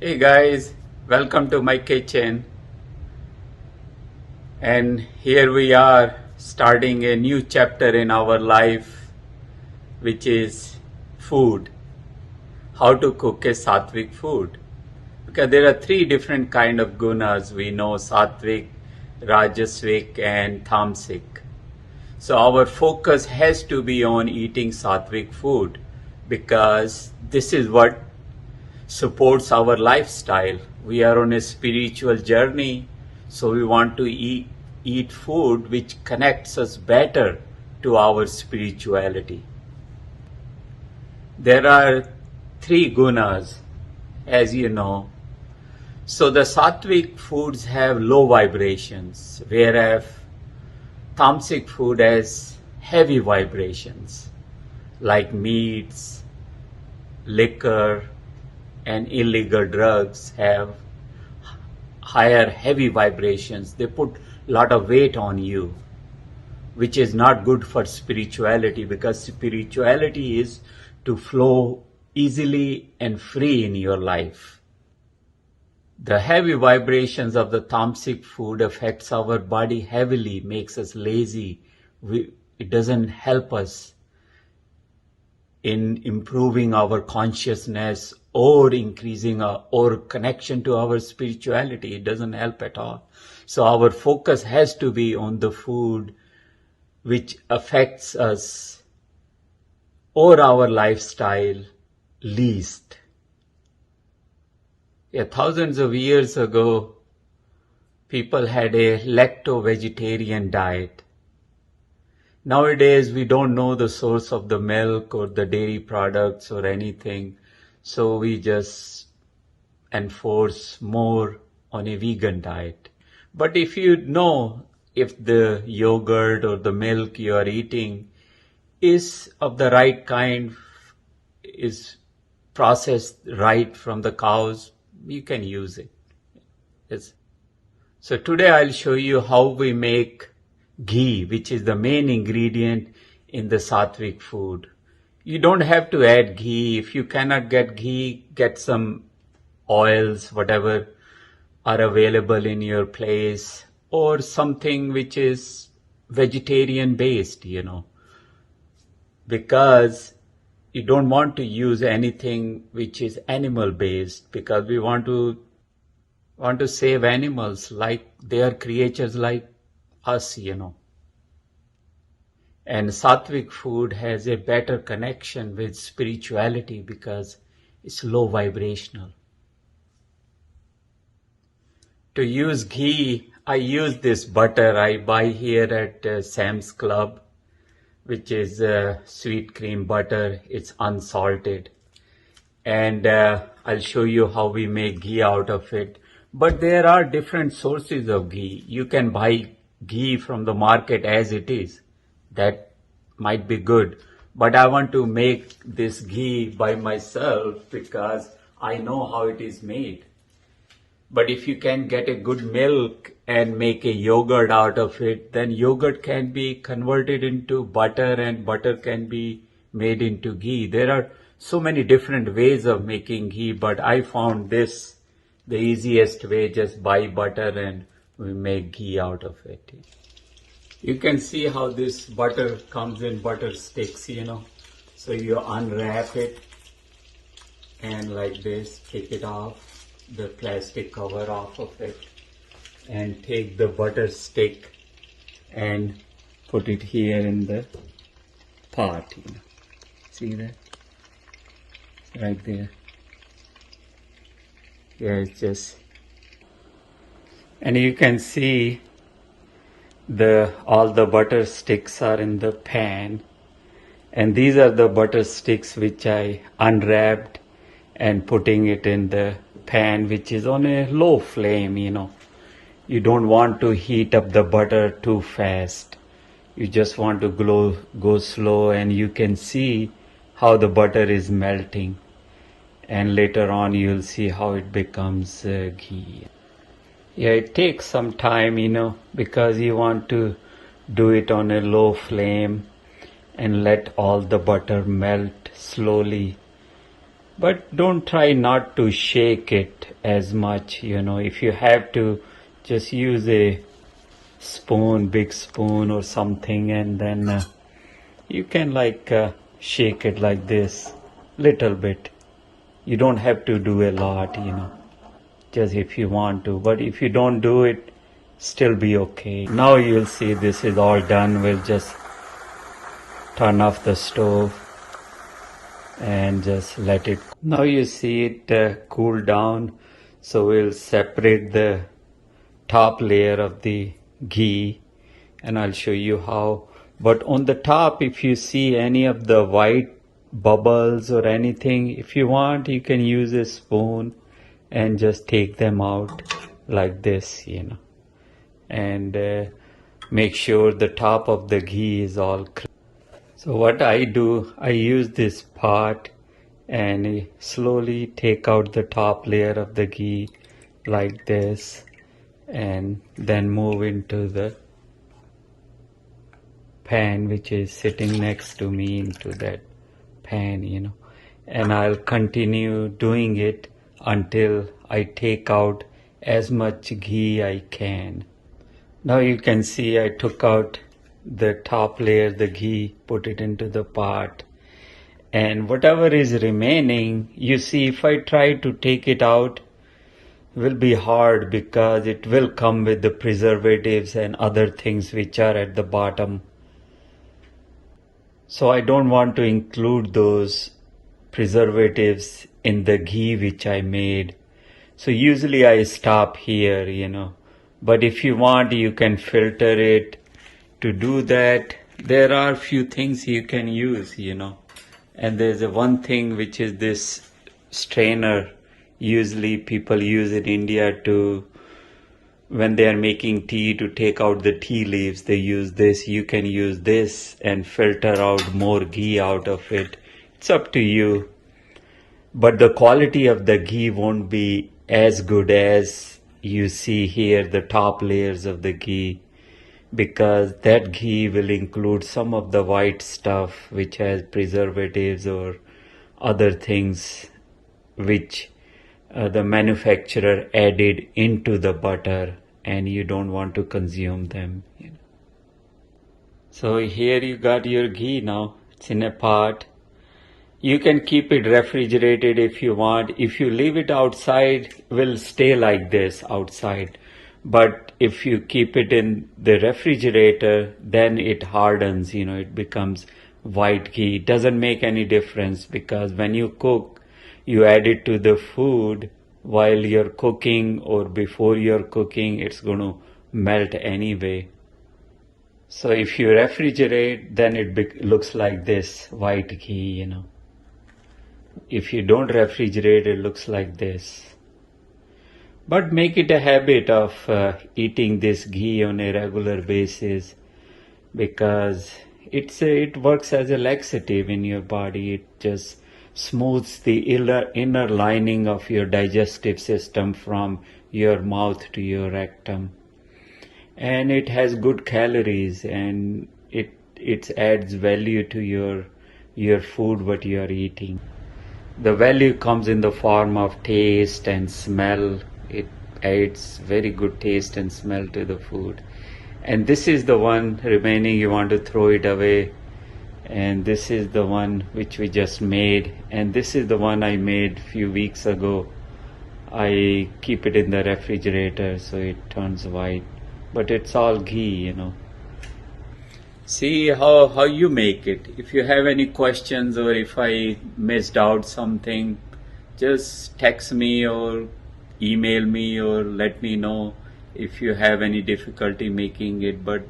Hey guys, welcome to my kitchen. And here we are starting a new chapter in our life, which is food. How to cook a Satvic food. Because there are three different kind of gunas. We know Satvic, Rajasvic and Tamasic. So our focus has to be on eating Satvic food because this is what supports our lifestyle. We are on a spiritual journey, so we want to eat food which connects us better to our spirituality. There are three gunas, as you know. So the sattvic foods have low vibrations, whereas tamasic food has heavy vibrations, like meats, liquor, and illegal drugs have higher heavy vibrations. They put a lot of weight on you, which is not good for spirituality, because spirituality is to flow easily and free in your life. The heavy vibrations of the tamasic food affects our body heavily, makes us lazy. It doesn't help us in improving our consciousness or increasing our connection to our spirituality. It doesn't help at all. So our focus has to be on the food which affects us or our lifestyle least. Yeah, thousands of years ago, people had a lacto-vegetarian diet. Nowadays, we don't know the source of the milk or the dairy products or anything, so we just enforce more on a vegan diet. But if you know if the yogurt or the milk you are eating is of the right kind, is processed right from the cows, you can use it. Yes. So today I'll show you how we make ghee, which is the main ingredient in the sattvic food. You don't have to add ghee. If you cannot get ghee, get some oils, whatever are available in your place, or something which is vegetarian based, because you don't want to use anything which is animal based, because we want to save animals, like they are creatures like us. And sattvic food has a better connection with spirituality because it's low vibrational. To use ghee, I use this butter I buy here at Sam's Club, which is sweet cream butter. It's unsalted. And I'll show you how we make ghee out of it. But there are different sources of ghee. You can buy ghee from the market as it is. That might be good. But I want to make this ghee by myself because I know how it is made. But if you can get a good milk and make a yogurt out of it, then yogurt can be converted into butter and butter can be made into ghee. There are so many different ways of making ghee, but I found this the easiest way. Just buy butter and we make ghee out of it. You can see how this butter comes in butter sticks, So you unwrap it and like this, take it off, the plastic cover off of it, and take the butter stick and put it here in the pot. See that? Right there. Yeah, it's just, and you can see all the butter sticks are in the pan, and these are the butter sticks which I unwrapped and putting it in the pan, which is on a low flame. You don't want to heat up the butter too fast. You just want to go slow, and you can see how the butter is melting, and later on you'll see how it becomes ghee. Yeah, it takes some time, because you want to do it on a low flame and let all the butter melt slowly But don't try not to shake it as much, if you have to, just use a spoon, big spoon or something, and then you can shake it like this, little bit. You don't have to do a lot, just if you want to, but if you don't do it, still be okay. Now you'll see this is all done. We'll just turn off the stove and just let it. Now you see it cool down, so we'll separate the top layer of the ghee, and I'll show you how. But on the top, if you see any of the white bubbles or anything, if you want, you can use a spoon and just take them out like this, and make sure the top of the ghee is all clear. So what I do, I use this pot and slowly take out the top layer of the ghee like this, and then move into the pan which is sitting next to me into that pan, and I'll continue doing it until I take out as much ghee I can. Now you can see I took out the top layer, the ghee, put it into the pot, and whatever is remaining, you see, if I try to take it out, will be hard because it will come with the preservatives and other things which are at the bottom. So I don't want to include those preservatives in the ghee which I made. So usually I stop here, but if you want, you can filter it. To do that, there are few things you can use, and there's one thing which is this strainer. Usually people use in India to, when they are making tea, to take out the tea leaves, they use this. You can use this and filter out more ghee out of it. It's up to you. But the quality of the ghee won't be as good as you see here, the top layers of the ghee, because that ghee will include some of the white stuff which has preservatives or other things which the manufacturer added into the butter, and you don't want to consume them. So here you got your ghee now. It's in a pot. You can keep it refrigerated if you want. If you leave it outside, it will stay like this outside. But if you keep it in the refrigerator, then it hardens, it becomes white ghee. It doesn't make any difference because when you cook, you add it to the food while you're cooking or before you're cooking, it's going to melt anyway. So if you refrigerate, then it looks like this, white ghee, If you don't refrigerate, it looks like this. But make it a habit of eating this ghee on a regular basis, because it works as a laxative in your body. It just smooths the inner lining of your digestive system from your mouth to your rectum. And it has good calories, and it adds value to your food, what you are eating. The value comes in the form of taste and smell. It adds very good taste and smell to the food. And this is the one remaining, you want to throw it away. And this is the one which we just made. And this is the one I made a few weeks ago. I keep it in the refrigerator so it turns white. But it's all ghee, See how you make it. If you have any questions or if I missed out something, just text me or email me or let me know if you have any difficulty making it. But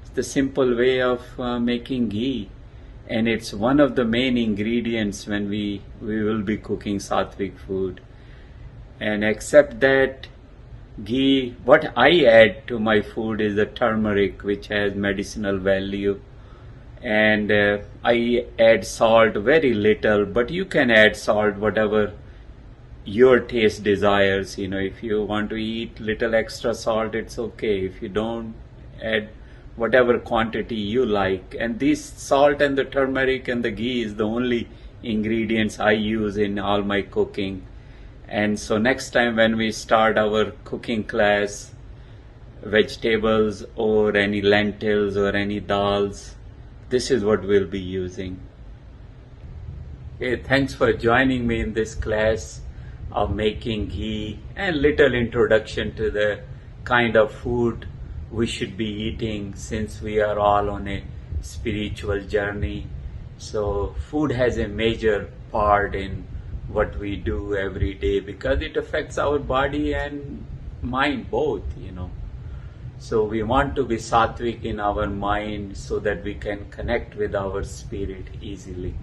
it's the simple way of making ghee, and it's one of the main ingredients when we will be cooking Satvic food. And except that, ghee, what I add to my food is the turmeric, which has medicinal value, and I add salt very little, but you can add salt whatever your taste desires. If you want to eat little extra salt, it's okay. If you don't, add whatever quantity you like. And this salt and the turmeric and the ghee is the only ingredients I use in all my cooking. And so next time when we start our cooking class, vegetables or any lentils or any dals, this is what we'll be using. Okay, thanks for joining me in this class of making ghee and little introduction to the kind of food we should be eating since we are all on a spiritual journey. So food has a major part in what we do every day because it affects our body and mind both. So we want to be Satvic in our mind so that we can connect with our spirit easily.